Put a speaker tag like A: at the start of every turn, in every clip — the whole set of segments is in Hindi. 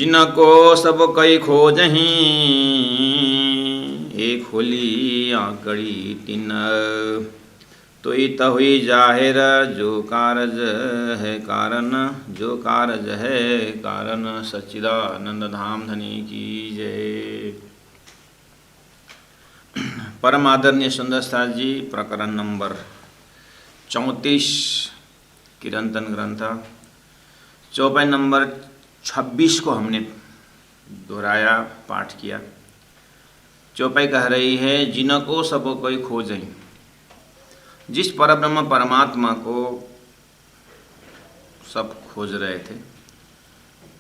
A: जिनको सब कई खोजहीं, एक होली आंकड़ी तिन। तो इत हुई जाहिर जो कारज है कारण, जो कारज है कारण। सच्चिदानंद धाम धनी की जय। परम आदरणीय सुंदर साथ जी, प्रकरण नंबर 34 किरंतन ग्रंथ, चौपाई नंबर 26 को हमने दोहराया, पाठ किया। चौपाई कह रही है, जिनको सब कोई खोजें। जिस परब्रह्म परमात्मा को सब खोज रहे थे,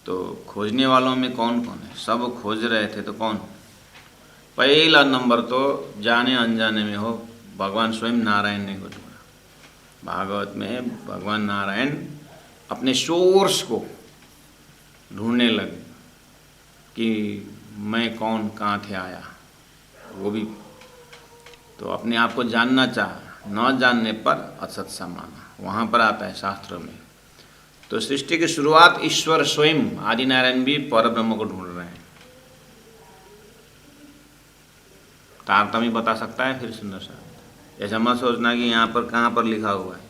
A: तो खोजने वालों में कौन कौन है? सब खोज रहे थे तो कौन? पहला नंबर तो जाने अनजाने में हो, भगवान स्वयं नारायण ने को ढूंढा। भागवत में भगवान नारायण अपने सोर्स को ढूंढने लगे कि मैं कौन, कहाँ थे आया। वो भी तो अपने आप को जानना चाहा, न जानने पर असत सा माना। वहाँ पर आता है शास्त्रों में। तो सृष्टि की शुरुआत ईश्वर स्वयं आदि नारायण भी परब्रह्म को ढूंढ रहे हैं। तारतम्य बता सकता है फिर सुंदर साहब। ऐसा मत सोचना कि यहाँ पर कहाँ पर लिखा हुआ है।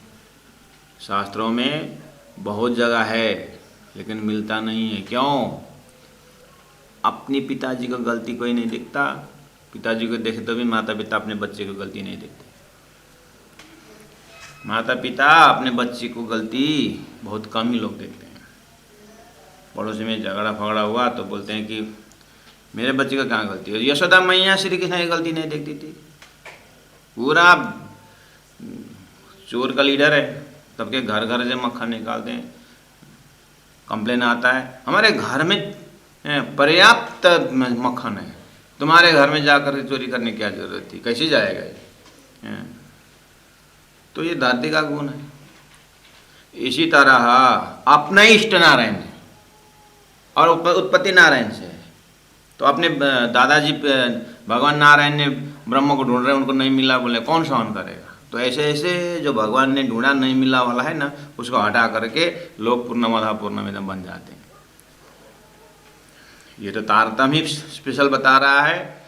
A: शास्त्रों में बहुत जगह है लेकिन मिलता नहीं है। क्यों? अपनी पिताजी को गलती कोई नहीं दिखता। पिताजी को देखे तो भी माता पिता अपने बच्चे को गलती नहीं देखते। माता पिता अपने बच्चे को गलती बहुत कम ही लोग देखते हैं। पड़ोसी में झगड़ा फगड़ा हुआ तो बोलते हैं कि मेरे बच्चे का कहाँ गलती है। यशोदा मैया श्री कृष्ण की गलती नहीं देखती थी। पूरा चोर का लीडर है, सबके घर घर से मक्खन निकालते हैं। कंप्लेन आता है, हमारे घर में पर्याप्त मक्खन है, तुम्हारे घर में जाकर चोरी करने की क्या जरूरत थी? कैसे जाएगा ये? तो ये धरती का गुण है। इसी तरह अपना इष्ट नारायण है और उत्पत्ति नारायण से है। तो अपने दादाजी भगवान नारायण ने ब्रह्म को ढूंढ रहे, उनको नहीं मिला, बोले कौन सहन करेगा। तो ऐसे ऐसे जो भगवान ने ढूंढा नहीं मिला वाला है ना, उसको हटा करके लोग पूर्णमदः पूर्णमिदं बन जाते हैं। ये तो तारतम्य स्पेशल बता रहा है।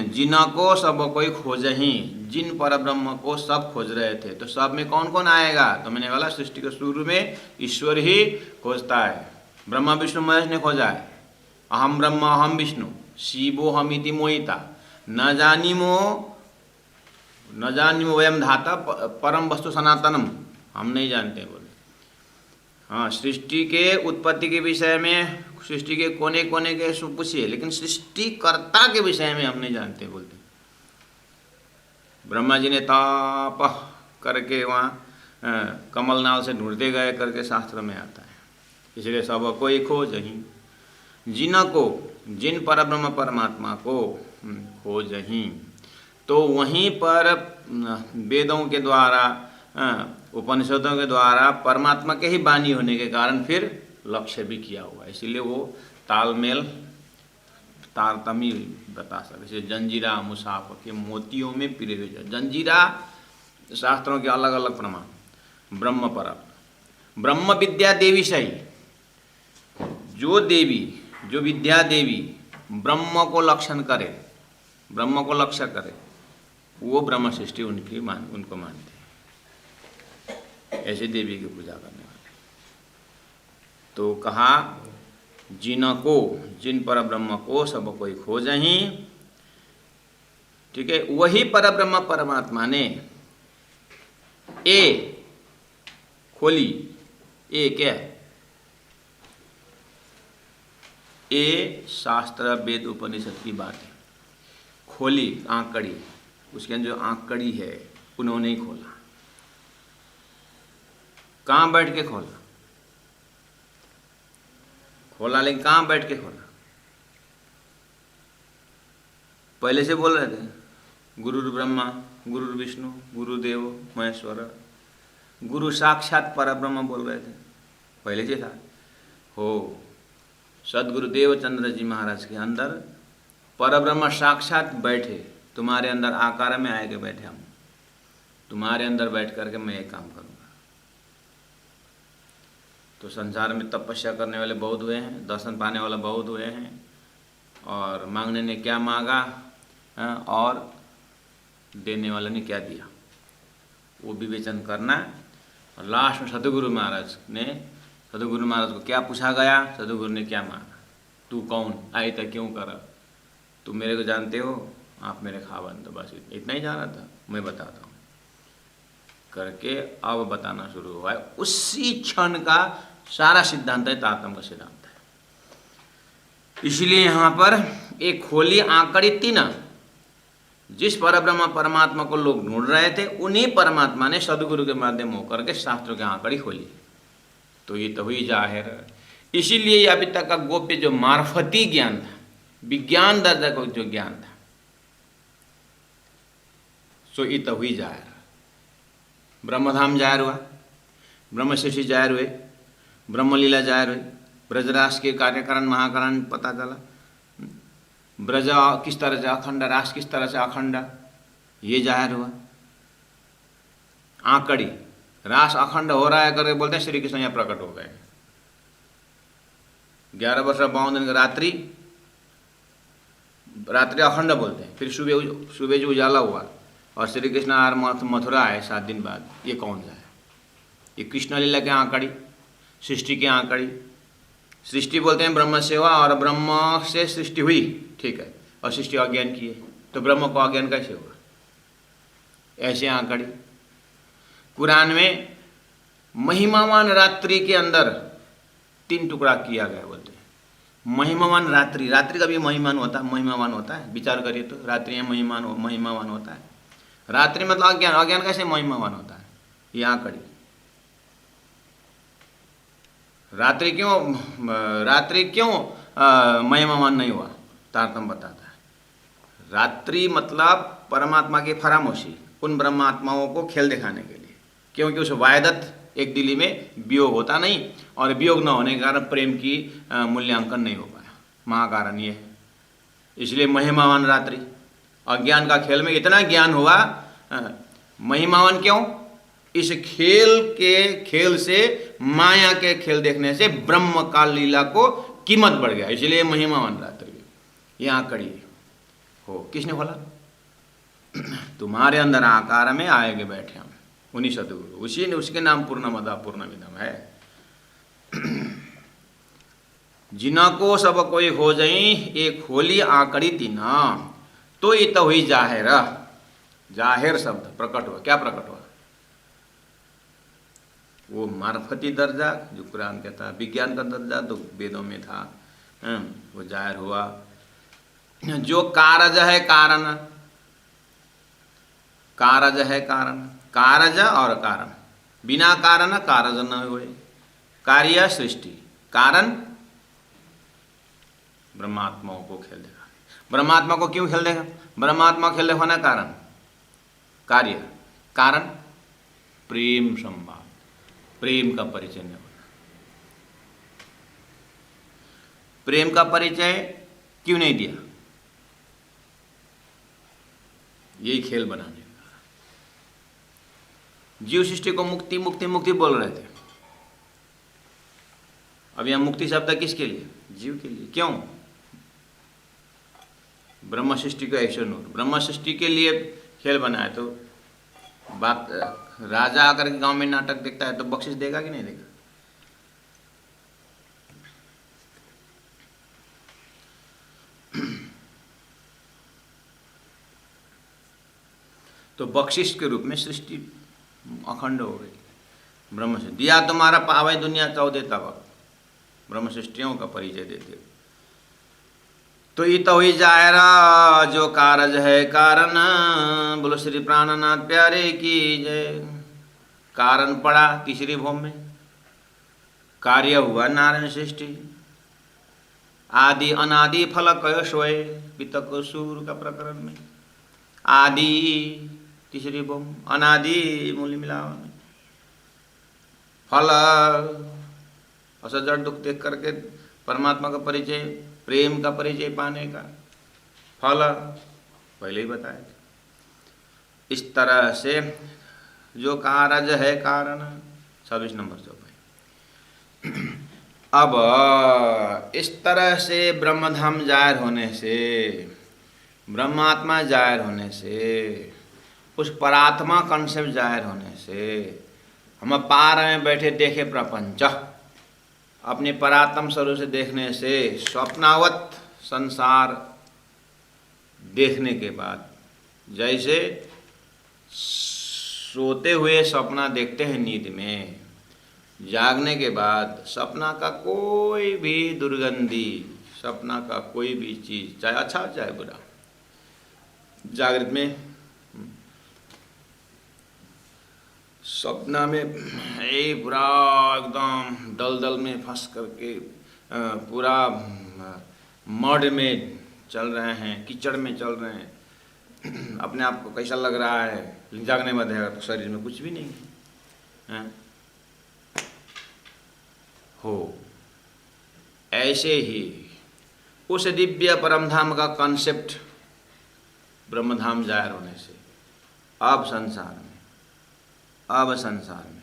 A: जिनको सब कोई खोजहीं, जिन परब्रह्म को सब खोज रहे थे, तो सब में कौन कौन आएगा? तो मैंने बोला सृष्टि के शुरू में ईश्वर ही खोजता है। ब्रह्मा विष्णु महेश ने खोजा है। अहम ब्रह्म अहम विष्णु शिवो हम इति मोहिता न जानिमो वयम धाता परम वस्तु सनातनम। हम नहीं जानते बोले। हाँ, सृष्टि के उत्पत्ति के विषय में, सृष्टि के कोने कोने के पूछिए, लेकिन सृष्टिकर्ता के विषय में हम नहीं जानते बोलते। ब्रह्मा जी ने ताप करके वहाँ कमलनाल से ढूंढते गए करके शास्त्र में आता है। इसलिए सब कोई खोजहीं, जिनको, जिन परब्रह्म परमात्मा को खोजहीं। तो वहीं पर वेदों के द्वारा, उपनिषदों के द्वारा परमात्मा के ही वाणी होने के कारण फिर लक्ष्य भी किया हुआ है। इसीलिए वो तालमेल तारतम्य बता सके। जैसे जंजीरा मुसाफ के मोतियों में पिरे हुए जंजीरा, शास्त्रों के अलग अलग प्रमाण। ब्रह्म पर ब्रह्म विद्या देवी सही, जो देवी, जो विद्या देवी ब्रह्म को लक्षण करे, ब्रह्म को लक्ष्य करे, वो ब्रह्म सृष्टि उनको मानते हैं। ऐसे देवी की पूजा करने वाले। तो कहा जिनको, जिन परब्रह्म को सब कोई खोजहीं। ठीक है, वही परब्रह्म परमात्मा ने ए खोली। ए क्या है? ए शास्त्र वेद उपनिषद की बात है। खोली आंकड़ी, उसके अंदर जो आंकड़ी है उन्होंने ही खोला। कहाँ बैठ के खोला? खोला, लेकिन कहाँ बैठ के खोला? पहले से बोल रहे थे गुरु ब्रह्मा गुरु विष्णु गुरुदेव महेश्वर, गुरु साक्षात परब्रह्म बोल रहे थे, पहले से था। हो सदगुरुदेव चंद्र जी महाराज के अंदर परब्रह्म साक्षात बैठे, तुम्हारे अंदर आकार में आए के बैठे। हम तुम्हारे अंदर बैठ करके मैं एक काम करूँगा। तो संसार में तपस्या करने वाले बहुत हुए हैं, दर्शन पाने वाले बहुत हुए हैं, और मांगने ने क्या मांगा और देने वाले ने क्या दिया, वो विवेचन करना। और लास्ट में सतगुरु महाराज को क्या पूछा गया, सतगुरु ने क्या मांगा, तू कौन, आए था क्यों करा, तुम मेरे को जानते हो, आप मेरे खावन। तो बस इतना ही जाना था, मैं बताता हूँ करके अब बताना शुरू हुआ है। उसी क्षण का सारा सिद्धांत है, तारतम्य का सिद्धांत है। इसलिए यहाँ पर एक खोली आंकड़ी तीन, जिस परब्रह्म परमात्मा को लोग ढूंढ रहे थे, उन्हीं परमात्मा ने सदगुरु के माध्यम होकर के शास्त्रों की आंकड़ी खोली। तो ये तो हुई जाहिर। इसीलिए अभी तक का गोप्य जो मार्फती ज्ञान था, विज्ञान दर्जा का जो ज्ञान था, सो ये तो हुई जाहिर। ब्रह्मधाम जाहिर हुआ, ब्रह्म सृष्टि जाहिर हुए, ब्रह्मलीला जाहिर हुई, ब्रजरास के कार्यकरण महाकरण पता चला, ब्रज किस तरह से अखंड, रास किस तरह से अखंड, ये जाहिर हुआ। आंकड़ी रास अखंड हो रहा है करके बोलते हैं श्री कृष्ण यहाँ प्रकट हो गए। 11 वर्ष 52 दिन रात्रि अखंड बोलते हैं। फिर सुबह जो उजाला हुआ और श्री कृष्ण आर मथुरा आए 7 दिन बाद, ये कौन सा है? ये कृष्ण लीला के आंकड़ी, सृष्टि के आंकड़ी। सृष्टि बोलते हैं ब्रह्म से हुआ, और ब्रह्म से सृष्टि हुई, ठीक है, और सृष्टि अज्ञान की है, तो ब्रह्म को अज्ञान कैसे हुआ? ऐसे आंकड़ी। कुरान में महिमावान रात्रि के अंदर 3 टुकड़ा किया गया बोलते हैं। महिमावान रात्रि, रात्रि का भी महिमान होता है, महिमावान होता है, विचार करिए तो रात्रि में महिमावान होता है। रात्रि मतलब अज्ञान, अज्ञान कैसे महिमावान होता है? ये आंकड़ी। रात्रि क्यों महिमावान नहीं हुआ? तारतम्य बताता है। रात्रि मतलब परमात्मा की फरामोशी, उन ब्रह्मात्माओं को खेल दिखाने के लिए, क्योंकि उस वायदत एक दिली में वियोग होता नहीं, और वियोग न होने के कारण प्रेम की मूल्यांकन नहीं हो पाया, महाकारण ये है। इसलिए महिमावान रात्रि। अज्ञान का खेल में इतना ज्ञान हुआ, महिमावान क्यों? इस खेल से, माया के खेल देखने से ब्रह्म काल लीला को कीमत बढ़ गया, इसलिए महिमावान रात्रि। ये आंकड़ी हो किसने खोला? तुम्हारे अंदर आकार में आएगे बैठे हम, उन्हीं सदगुरु, उसी ने, उसके नाम पूर्णमदा पूर्णमिदम है। जिनको सब कोई हो जाई, एक होली आंकड़ी तीना, तो ये तो हुई जाहिर। जाहिर शब्द प्रकट हुआ। क्या प्रकट हुआ? वो मार्फती दर्जा जो कुरान कहता है, विज्ञान का दर्जा तो वेदों में था, वो जाहिर हुआ। जो कारज है कारण, कारज है कारण, कारज और कारण, बिना कारण कारज न हुए। कार्य सृष्टि, कारण ब्रह्मात्माओं को खेल देगा। ब्रह्मात्मा को क्यों खेल देगा? ब्रह्मात्मा खेल देखो ना, कारण कार्य, कारण प्रेम संवाद, प्रेम का परिचय नहीं होना। प्रेम का परिचय क्यों नहीं दिया? यही खेल बनाने का। जीव सृष्टि को मुक्ति मुक्ति मुक्ति बोल रहे थे, अब यहां मुक्ति शब्द किसके लिए? जीव के लिए। क्यों? ब्रह्म सृष्टि को ऐश्वर्य नूर, ब्रह्म सृष्टि के लिए खेल बनाया। तो बात, राजा आकर के गांव में नाटक देखता है तो बख्शिश देगा कि नहीं देगा? तो बख्शिश के रूप में सृष्टि अखंड हो गई। ब्रह्म से दिया तुम्हारा पावे दुनिया 14 तक, ब्रह्म सृष्टियों का परिचय देते। तो ये तो हुई जायरा जो कारज है कारण, बोलो श्री प्राणनाथ प्यारे की जय। कारण पड़ा तीसरी भूमि में, कार्य हुआ नारायण सृष्टि, आदि अनादि फल कयो सोए, पितक सूर का प्रकरण में। आदि तीसरी भूमि, अनादि मूल मिलावन, फल और जड़ दुख देख करके परमात्मा का परिचय, प्रेम का परिचय पाने का फल पहले ही बताया। इस तरह से जो कारज है कारण 26 नंबर 24। अब इस तरह से ब्रह्मधाम जाहिर होने से, ब्रह्मात्मा जाहिर होने से, उस परात्मा कॉन्सेप्ट जाहिर होने से हम पा रहे हैं बैठे देखे प्रपंच। अपने परात्म स्वरूप से देखने से स्वप्नावत संसार देखने के बाद, जैसे सोते हुए सपना देखते हैं नींद में, जागने के बाद सपना का कोई भी दुर्गंधी, सपना का कोई भी चीज़, चाहे अच्छा चाहे बुरा, जागृत में सपना में पूरा एकदम दलदल में फंस करके पूरा मड में चल रहे हैं, कीचड़ में चल रहे हैं, अपने आप को कैसा लग रहा है, जागने में देगा तो शरीर में कुछ भी नहीं है। हो ऐसे ही उस दिव्य परमधाम का कॉन्सेप्ट ब्रह्मधाम जाहिर होने से अब संसार में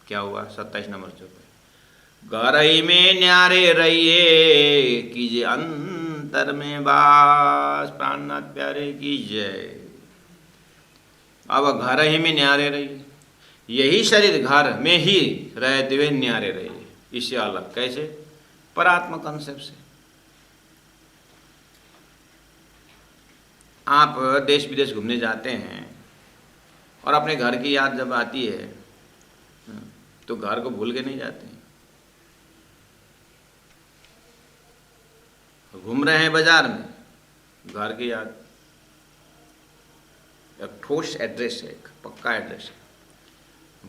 A: क्या हुआ? 27 नंबर चौपाई, घर में न्यारे रहिए कीजिए अंतर में वास, प्राणनाथ प्यारे की जय। अब घर ही में न्यारे रहिए, यही शरीर घर में ही रहते हुए न्यारे रहिए। इससे अलग कैसे? परात्मा कॉन्सेप्ट से। आप देश विदेश घूमने जाते हैं और अपने घर की याद जब आती है तो घर को भूल के नहीं जाते हैं। घूम रहे हैं बाजार में, घर की याद, एक ठोस एड्रेस है, एक पक्का एड्रेस है,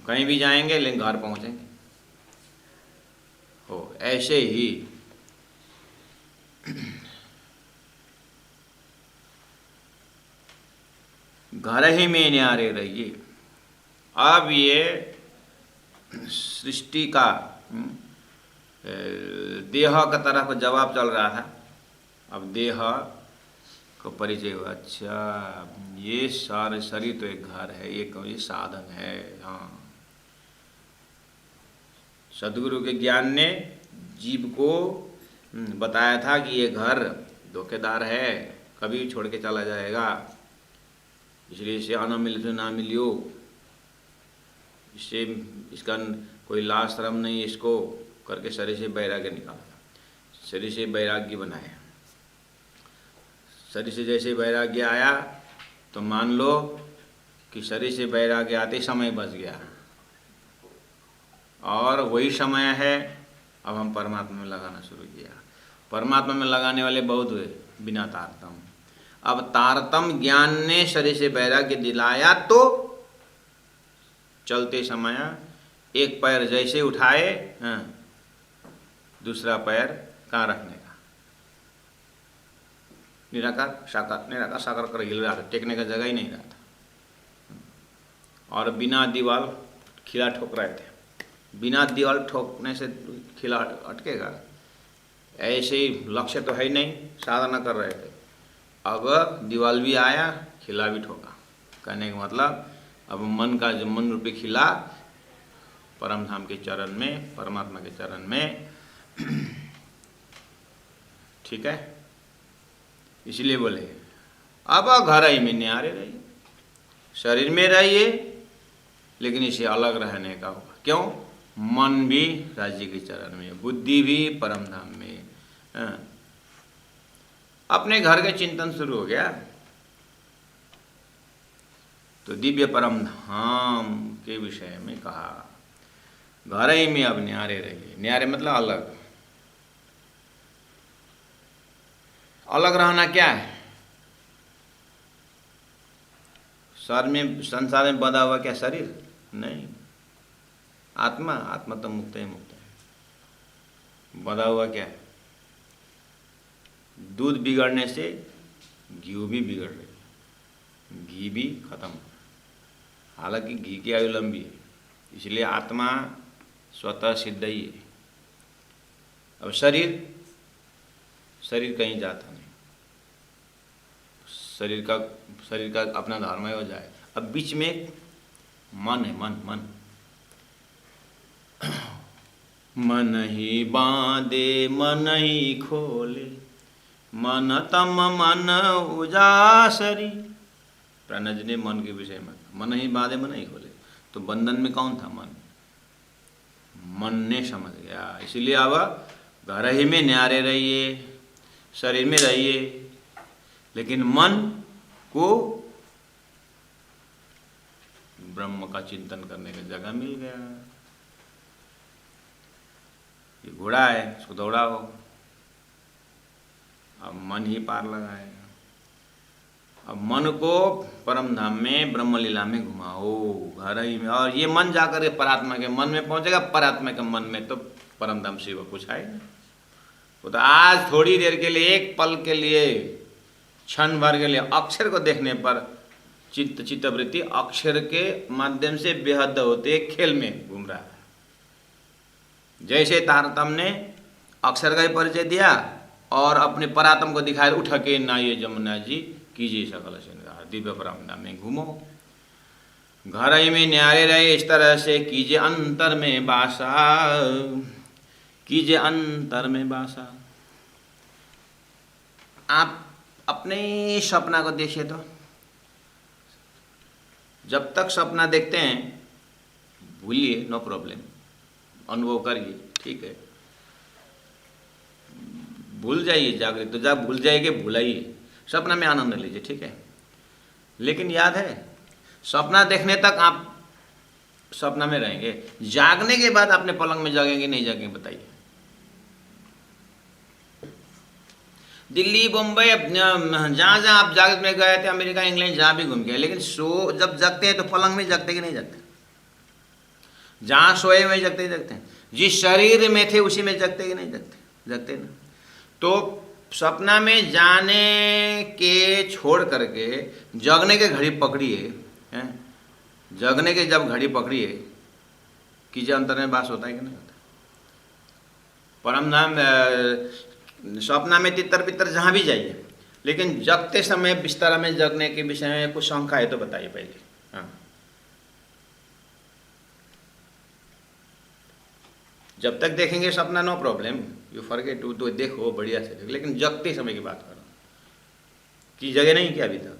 A: कहीं भी जाएंगे लेकिन घर पहुंचेंगे। हो ऐसे ही घर ही में न्यारे रहिए। अब ये सृष्टि का देह का तरफ जवाब चल रहा था, अब देह को परिचय हुआ। अच्छा, ये सारे शरीर तो एक घर है, ये साधन है। हाँ, सदगुरु के ज्ञान ने जीव को बताया था कि ये घर धोखेदार है, कभी छोड़ के चला जाएगा, इसलिए इसे आना मिले तो ना मिलियो, इससे इसका कोई लाज शर्म नहीं, इसको करके शरीर से वैराग्य निकाला, शरीर से वैराग्य बनाया। शरीर से जैसे वैराग्य आया तो मान लो कि शरीर से वैराग्य आते समय बच गया, और वही समय है अब हम परमात्मा में लगाना शुरू किया। परमात्मा में लगाने वाले बहुत हुए बिना तारतम। अब तारतम ज्ञान ने शरीर से वैराग्य दिलाया तो चलते समय एक पैर जैसे उठाए, दूसरा पैर कहाँ रखने का, निराकार साकार कर हिल रहा था, टेकने का जगह ही नहीं रहा था, और बिना दीवार खिला ठोक रहे थे। बिना दीवार ठोकने से खिला अटकेगा? ऐसे ही लक्ष्य तो है ही नहीं, साधना कर रहे थे, अब दीवार भी आया, खिला भी ठोका। कहने का मतलब अब मन का जो मन रूपी खिला परम धाम के चरण में, परमात्मा के चरण में, ठीक है। इसलिए बोले अब घर ही में न्यारे रहिए, शरीर में रहिए लेकिन इसे अलग रहने का होगा। क्यों? मन भी राज्य के चरण में, बुद्धि भी परम धाम में। अपने घर के चिंतन शुरू हो गया तो दिव्य परम धाम के विषय में कहा, घर ही में अब न्यारे रहिए। न्यारे मतलब अलग। अलग रहना क्या है? संसार में बंधा हुआ क्या शरीर? नहीं, आत्मा तो मुक्त है, मुक्त है। बंधा हुआ क्या है? दूध बिगड़ने से घी भी बिगड़ रही है, घी भी खत्म। हालांकि घी की आयु लंबी है, इसलिए आत्मा स्वतः सिद्ध ही है। अब शरीर कहीं जाता नहीं, शरीर का अपना धर्म हो जाए। अब बीच में मन है, मन मन ही बांधे मन ही खोले, मन तम मन उजासरी। प्राणज ने मन के विषय में मन ही बांधे मन ही खोले, तो बंधन में कौन था? मन। मन ने समझ गया, इसलिए अब घर ही में न्यारे रहिए, शरीर में रहिए, लेकिन मन को ब्रह्म का चिंतन करने की जगह मिल गया। ये घोड़ा है, इसको दौड़ाओ, अब मन ही पार लगाएगा। अब मन को परम धाम में ब्रह्म लीला में घुमाओ, घर ही में, और ये मन जाकर के परात्मा के मन में पहुंचेगा। परात्मा के मन में तो परम धाम शिव कुछ है नहीं। वो तो आज थोड़ी देर के लिए, एक पल के लिए, क्षण भर के लिए अक्षर को देखने पर चित्तवृत्ति अक्षर के माध्यम से बेहद होते खेल में घूम रहा है। जैसे तारतम ने अक्षर का ही परिचय दिया और अपने परात्म को दिखाया, उठ के नाये जमुना जी कीजिए सकल श्रृंगार, दिव्य परम धाम में घूमो, घर ही में न्यारे रहे, इस तरह से कीजिए अंतर में बासा, कीजिए अंतर में बासा। आप अपने सपना को देखिए, तो जब तक सपना देखते हैं भूलिए, नो प्रॉब्लम, अनुभव करिए, ठीक है, भूल जाइए, जागृत तो जब भूल जाएंगे भुलाइए, सपना में आनंद लीजिए, ठीक है। लेकिन याद है, सपना देखने तक आप सपना में रहेंगे, जागने के बाद अपने पलंग में जागेंगे नहीं जागेंगे, बताइए। दिल्ली, बम्बई, जहाँ जहाँ आप जागृत में गए थे, अमेरिका, इंग्लैंड, जहाँ भी घूम गए, लेकिन जब जगते हैं तो पलंग में जगते कि नहीं जगते? जहाँ सोए हुए जगते ही जगते हैं, जिस शरीर में थे उसी में जगते कि नहीं जगते? जगते ना। तो सपना में जाने के छोड़ करके जगने के घड़ी पकड़िए, जगने के जब घड़ी पकड़िए, कीजिए अंतर में वास होता है कि नहीं होता? परम धाम सपना में तितर बितर जहाँ भी जाइए, लेकिन जगते समय बिस्तर में जगने के विषय में कुछ शंका है तो बताइए पहले। हाँ, जब तक देखेंगे सपना नो प्रॉब्लम, यू फॉरगेट, तो देखो बढ़िया से, लेकिन जगते समय की बात करो कि जगह नहीं क्या अभी तक?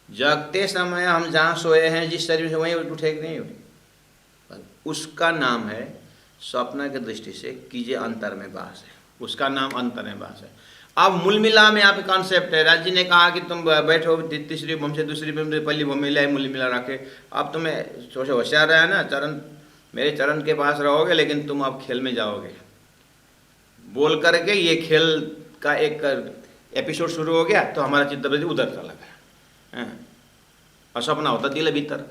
A: जगते समय हम जहाँ सोए हैं, जिस शरीर से, वहीं उठे कि नहीं उठे? उसका नाम है स्वप्न की दृष्टि से कीजिए अंतर में वास है, उसका नाम अंतर में वास है। अब मूल मिला में आप कॉन्सेप्ट है, राज जी ने कहा कि तुम बैठो तीसरी भूमि से दूसरी भूमि से पहली भूमि मिला, मूल मिला रखे। अब तुम्हें सोचे होशियार रहा है ना, चरण मेरे चरण के पास रहोगे, लेकिन तुम अब खेल में जाओगे, बोल करके ये खेल का एक एपिसोड शुरू हो गया, तो हमारा चित्तवृत्ति उधर चला गया, और सपना होता दिल भीतर,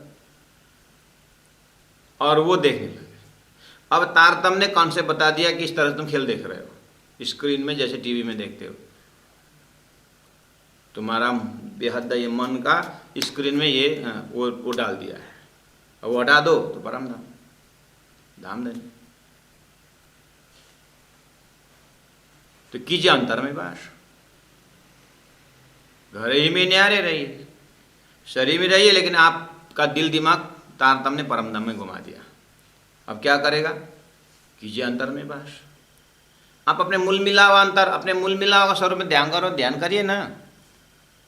A: और वो देखने लगे। अब तारतम्य ने कॉन्सेप्ट बता दिया कि इस तरह से तुम खेल देख रहे हो, स्क्रीन में जैसे टीवी में देखते हो, तुम्हारा बेहद ये मन का स्क्रीन में ये वो डाल दिया है, अब वो हटा दो तो परम धाम, धाम धन्य। तो कीजिए अंतर में वास, घर ही में न्यारे रहिए, शरीर में रहिए, लेकिन आपका दिल दिमाग तारतम्य ने परम धाम में घुमा दिया। अब क्या करेगा? कीजिए अंतर में वास। आप अपने मूल मिलाव अंतर, अपने मूल मिलाव का स्वरूप में ध्यान करो, ध्यान करिए ना,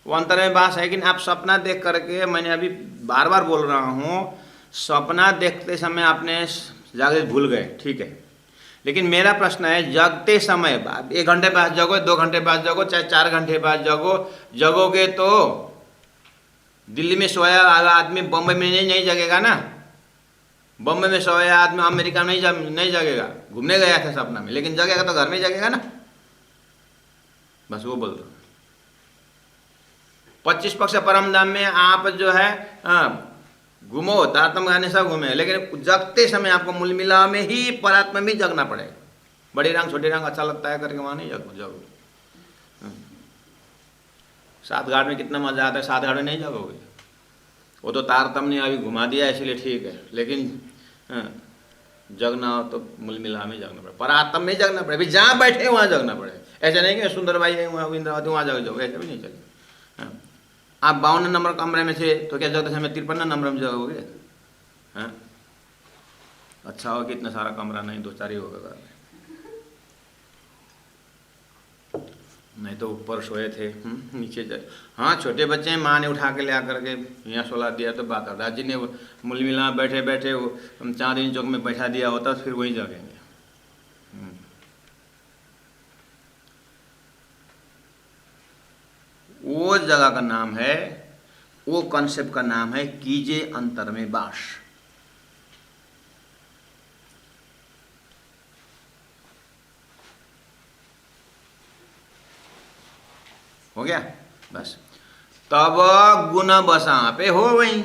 A: वो अंतर में वास है। लेकिन आप सपना देख करके, मैंने अभी बार बार बोल रहा हूँ, सपना देखते समय आपने जागृत भूल गए, ठीक है, लेकिन मेरा प्रश्न है, जगते समय 1 घंटे बाद जगो, 2 घंटे बाद जगो, चाहे 4 घंटे बाद जगो, जगोगे तो दिल्ली में सोया आदमी बम्बई में नहीं जगेगा ना, बम्बई में सोया आदमी अमेरिका में नहीं जगेगा, घूमने गया था सपना में, लेकिन जगेगा तो घर में जगेगा ना। बस वो बोल दो। 25 पक्ष परम धाम में आप जो है घूमो, तारतम्य गाने सब घूमे, लेकिन जगते समय आपको मूल मिला में ही परात्मा में जगना पड़ेगा। बड़ी रंग छोटी रंग अच्छा लगता है करके वहाँ नहीं जगो। 7 घाट में कितना मजा आता है, 7 घाट में नहीं जगोगे, वो तो तारतम्य ने अभी घुमा दिया इसलिए ठीक है, लेकिन जगना हो तो मूल मिला में जगना पड़े, परात्म में जगना पड़े, अभी जहाँ बैठे वहाँ जगना पड़े। ऐसा नहीं कि सुंदर भाई है वहाँ इंद्रावती वहाँ जाओगे, ऐसा भी नहीं चलेगा। आप 52 नंबर कमरे में थे तो क्या जगते समय 53 नंबर में जगोगे? हाँ, अच्छा हो कि इतना सारा कमरा नहीं, 2-4 ही होगा घर में, नहीं तो ऊपर सोए थे, नीचे जाए। हाँ छोटे बच्चे हैं, माँ ने उठा के ले आकर के यहाँ सोला दिया तो बात होता है। जिन्हें मूल मिला बैठे बैठे वो चांदनी चौक में बैठा दिया होता फिर वहीं जगेंगे। वो जगह का नाम है, वो कॉन्सेप्ट का नाम है कीजे अंतर में वास। हो गया बस। तब गुण बसा पे हो वही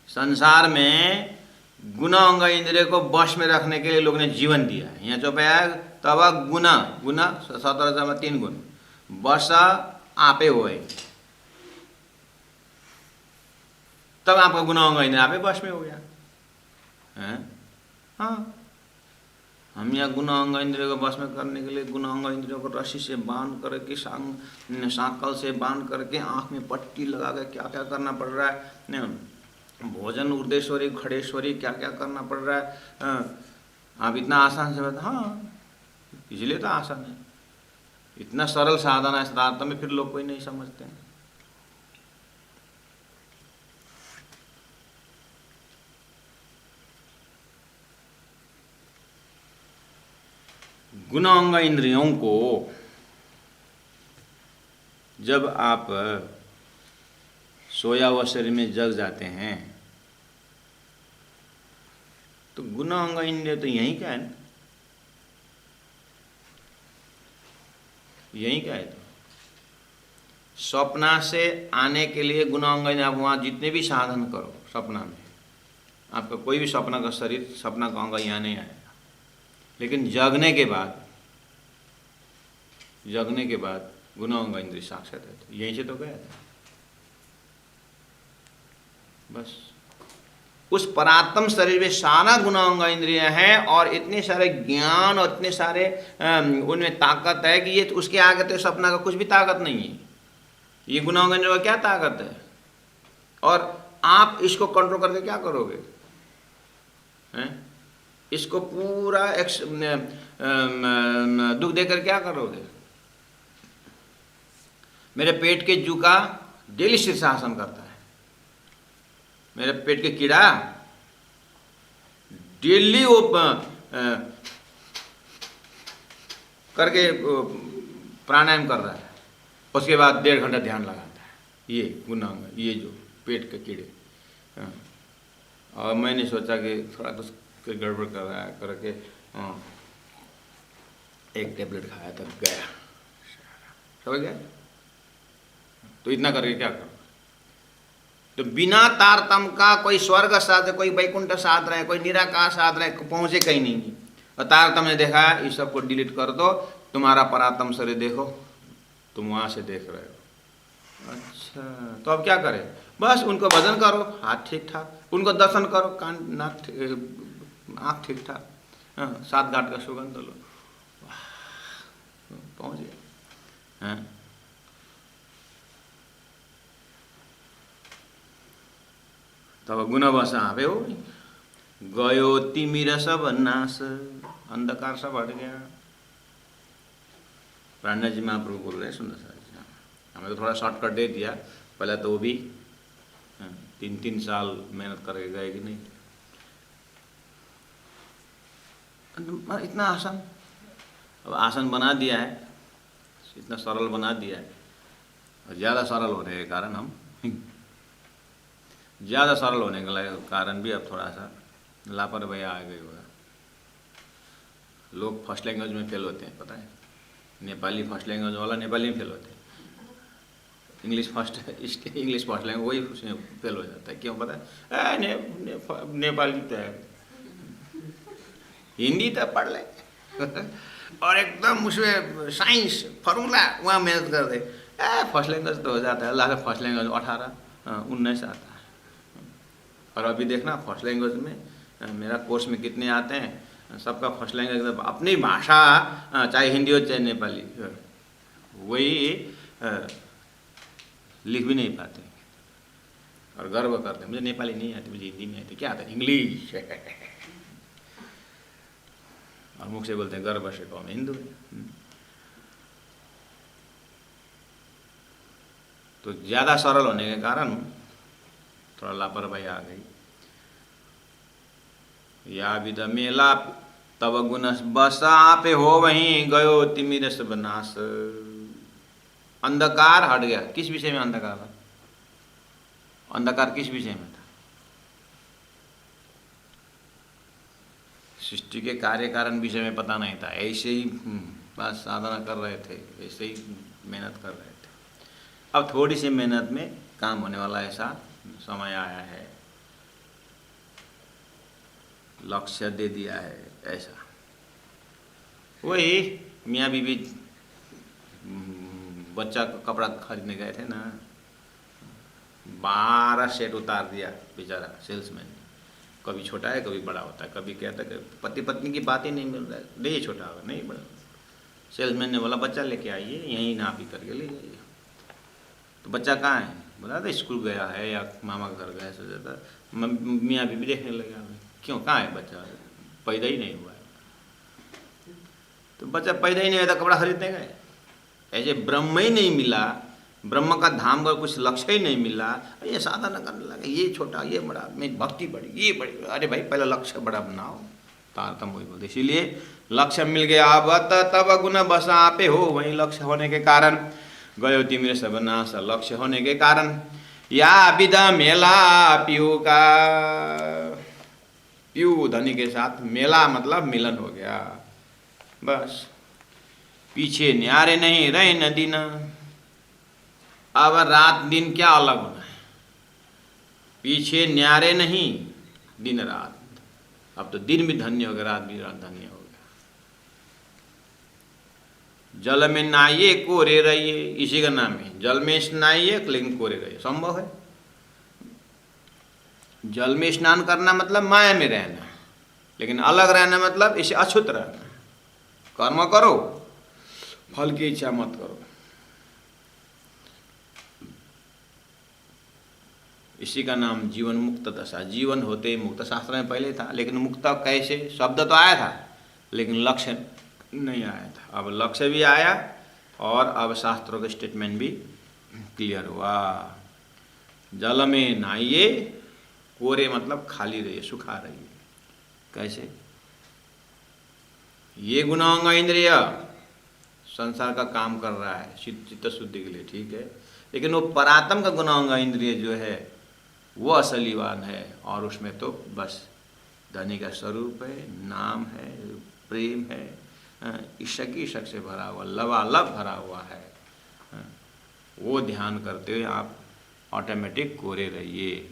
A: संसार में गुण अंग इंद्रिय को वश में रखने के लिए लोग ने जीवन दिया है। यहाँ चौपे आया तब गुण गुण 17 गुण बस आपे होए, तब आपका गुण अंग इंद्रिय आपे वश में हो गया है। हाँ हम यहाँ गुण अंग इंद्रिय को वश में करने के लिए गुण अंग इंद्रियों को रस्सी से बांध करके सांकल से बांध करके आँख में पट्टी लगा के क्या क्या करना पड़ रहा है, भोजन उर्देश्वरी खड़ेश्वरी क्या क्या करना पड़ रहा है। आप इतना आसान से बता, हाँ इसलिए तो आसान है, इतना सरल साधन है सिद्धार्थ में, फिर लोग कोई नहीं समझते हैं। गुण अंग इंद्रियों को जब आप सोया हुआ शरीर में जग जाते हैं तो गुण अंग इंद्रिय तो यही क्या है ना, यही क्या है। तो सपना से आने के लिए गुण अंग इंद्रिय आप वहाँ जितने भी साधन करो सपना में, आपका कोई भी सपना का शरीर सपना का अंग यहाँ नहीं आएगा। लेकिन जगने के बाद गुण अंग इंद्रिय साक्षात है, तो यहीं से तो गया था बस। उस परात्म शरीर में सारा गुण अंग इंद्रिय है और इतने सारे ज्ञान और इतने सारे उनमें ताकत है कि ये उसके आगे तो सपना का कुछ भी ताकत नहीं है। ये गुण अंग इंद्रिय का क्या ताकत है, और आप इसको कंट्रोल करके क्या करोगे हैं? इसको पूरा दुख देकर क्या करोगे। मेरे पेट के जूका डेली शीर्षासन करता है, मेरे पेट के कीड़ा डेली वो करके प्राणायाम कर रहा है, उसके बाद 1.5 घंटा ध्यान लगाता है। ये गुण अंग, ये जो पेट के कीड़े। और मैंने सोचा कि थोड़ा तो गड़बड़ कर रहा है करके एक टेबलेट खाया तब गया, समझ गया। तो इतना करके क्या करो, तो बिना तारतम का कोई स्वर्ग साध, कोई वैकुंठ साध रहे, कोई निराकार साध रहे, पहुंचे कहीं नहीं। और तारतम ने देखा इस सब को डिलीट कर दो, तुम्हारा परात्म शरीर देखो, तुम वहां से देख रहे हो। अच्छा तो अब क्या करें, बस उनको भजन करो, हाथ ठीक ठाक, उनको दर्शन करो, कान नाक आँख ठीक ठाक, 7 घाट का सुगंध लो, पहुंच गया। हाँ तब गुण बस आवे हो गयो तिमिर सब नाश, अंधकार सब हट गया। प्राणा जी महाप्रभु बोल रहे हैं सुंदर सा, हमें तो थोड़ा शॉर्टकट दे दिया, पहले तो वो भी 3-3 साल मेहनत करके गए कि नहीं, इतना आसान। अब आसान बना दिया है, इतना सरल बना दिया है, और ज़्यादा सरल होने के कारण हम ज़्यादा सरल होने के कारण भी अब थोड़ा सा लापरवाही आ गई होगा। लोग फर्स्ट लैंग्वेज में फेल होते हैं, पता है, नेपाली फर्स्ट लैंग्वेज वाला नेपाली में फेल होते हैं, इंग्लिश फर्स्ट लैंग्वेज वही उसमें फेल हो जाता है। क्यों पता है, नेपाली तो है, हिंदी तो पढ़ ले और एकदम उसमें साइंस फार्मूला वहाँ मेहनत कर दे, फर्स्ट लैंग्वेज तो हो जाता है। अल्लाह का फर्स्ट लैंग्वेज 18-19 आता है। और अभी देखना फर्स्ट लैंग्वेज में मेरा कोर्स में कितने आते हैं, सबका फर्स्ट लैंग्वेज अपनी भाषा, चाहे हिंदी हो चाहे नेपाली, वही लिख भी नहीं पाते और गर्व करते हैं मुझे नेपाली नहीं आती, मुझे हिंदी नहीं आती, क्या आता है इंग्लिश और मुख से बोलते हैं गर्भ से कौन हिंदू है। तो ज़्यादा सरल होने के कारण थोड़ा लापरवाही आ गई। या विद मेला तब गुण बस आपे हो वहीं गयो तिमिर सब नाश। अंधकार हट गया। किस विषय में अंधकार था? अंधकार किस विषय में था? सृष्टि के कार्य कारण विषय में पता नहीं था, ऐसे ही बस साधना कर रहे थे, ऐसे ही मेहनत कर रहे थे। अब थोड़ी सी मेहनत में काम होने वाला ऐसा समय आया है, लक्ष्य दे दिया है ऐसा। वही मियाँ बीबी बच्चा का कपड़ा खरीदने गए थे ना, 12 सेट उतार दिया बेचारा सेल्समैन ने। कभी छोटा है कभी बड़ा होता है, कभी कहता है पति पत्नी की बात ही नहीं मिल रहा है, नहीं छोटा होगा नहीं बड़ा। सेल्समैन ने बोला बच्चा लेके आइए, यहीं नाप ही करके ले जाइए। तो बच्चा कहाँ है? बोला था स्कूल गया है या मामा के घर गया। सोचा था मियाँ बीबी देखने लगा, क्यों कहाँ है बच्चा? पैदा ही नहीं हुआ है। तो बच्चा पैदा ही नहीं हुआ था कपड़ा खरीदने गए। ऐसे ब्रह्म ही नहीं मिला, ब्रह्म का धाम का कुछ लक्ष्य ही नहीं मिला, ये साधना करने लगा, ये छोटा ये बड़ा, मेरी भक्ति बड़ी ये बड़ी। अरे भाई पहले लक्ष्य बड़ा बनाओ, तारतम वही बोलते। इसीलिए लक्ष्य मिल गया अब तब गुण बस आपे हो वहीं। लक्ष्य होने के कारण गयो तिमिर सब नाश। लक्ष्य होने के कारण या विदा मेला पीयू का, पीयू धनी के साथ मेला मतलब मिलन हो गया। बस पीछे न्यारे नहीं रहे न दिन। अब रात दिन क्या अलग होना है? पीछे न्यारे नहीं दिन रात। अब तो दिन भी धन्य हो गया, रात भी धन्य हो गया। जल में नहाइए कोरे रहिए, इसी का नाम है। जल में स्नाइए लेकिन कोरे रहिए, संभव है। जल में स्नान करना मतलब माया में रहना, लेकिन अलग रहना मतलब इसे अछूत रहना। कर्म करो, फल की इच्छा मत करो। इसी का नाम जीवन मुक्त दशा। जीवन होते ही मुक्त, शास्त्र में पहले था, लेकिन मुक्त कैसे? शब्द तो आया था लेकिन लक्ष्य नहीं आया था। अब लक्ष्य भी आया और अब शास्त्रों के स्टेटमेंट भी क्लियर हुआ। जल में नहाइए, कोरे मतलब खाली रहिए, सुखा रहिए। कैसे? ये गुणांग इंद्रिय संसार का काम कर रहा है चित्त शुद्धि के लिए, ठीक है, लेकिन वो परात्म का गुणांग इंद्रिय जो है वो असलीवान है। और उसमें तो बस धनी का स्वरूप है, नाम है, प्रेम है, इशक इशक से भरा हुआ, लबालब भरा हुआ है। वो ध्यान करते हुए आप ऑटोमेटिक कोरे रहिए।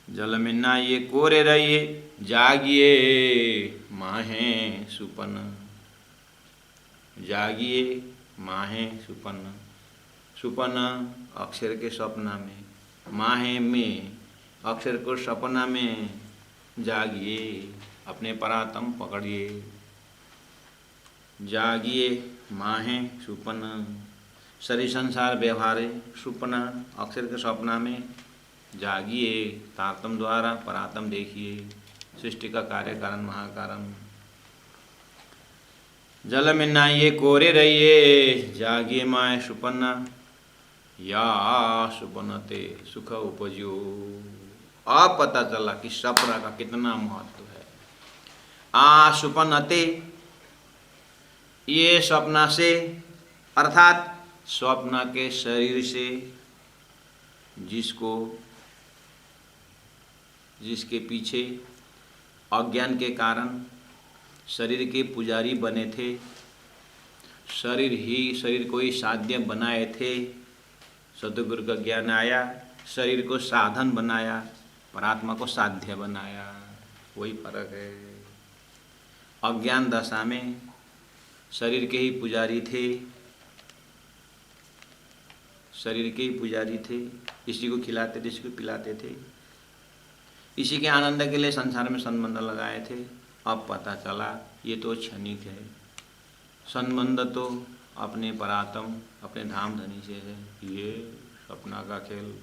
A: जल में नहाइए कोरे रहिए, जागिए माहे सुपन। जागिए माहे सुपन। सुपन अक्षर के सपना में, माहे में अक्षर को सपना में। जागिए, अपने परात्म पकड़िए। जागिए माहे सुपन। शरीर संसार व्यवहारे सुपना अक्षर के सपना में। जागिए तारतम द्वारा परात्म देखिए, सृष्टि का कार्य कारण महाकारण। जल में नहाइए कोरे रहिए, जागिए माए सुपन्ना। या सुपनते सुख उपजो। अब पता चला कि सपना का कितना महत्व है। आ सुपनते, ये स्वप्न से अर्थात स्वप्न के शरीर से, जिसके पीछे अज्ञान के कारण शरीर के पुजारी बने थे, शरीर को ही साध्य बनाए थे। सतगुरु का ज्ञान आया, शरीर को साधन बनाया, परात्मा को साध्य बनाया। वही फर्क है। अज्ञान दशा में शरीर के ही पुजारी थे, शरीर के ही पुजारी थे, इसी को खिलाते थे, इसी को पिलाते थे, इसी के आनंद के लिए संसार में संबंध लगाए थे। अब पता चला ये तो क्षणिक है। संबंध तो अपने परात्म, अपने धाम धनी से है। ये सपना का खेल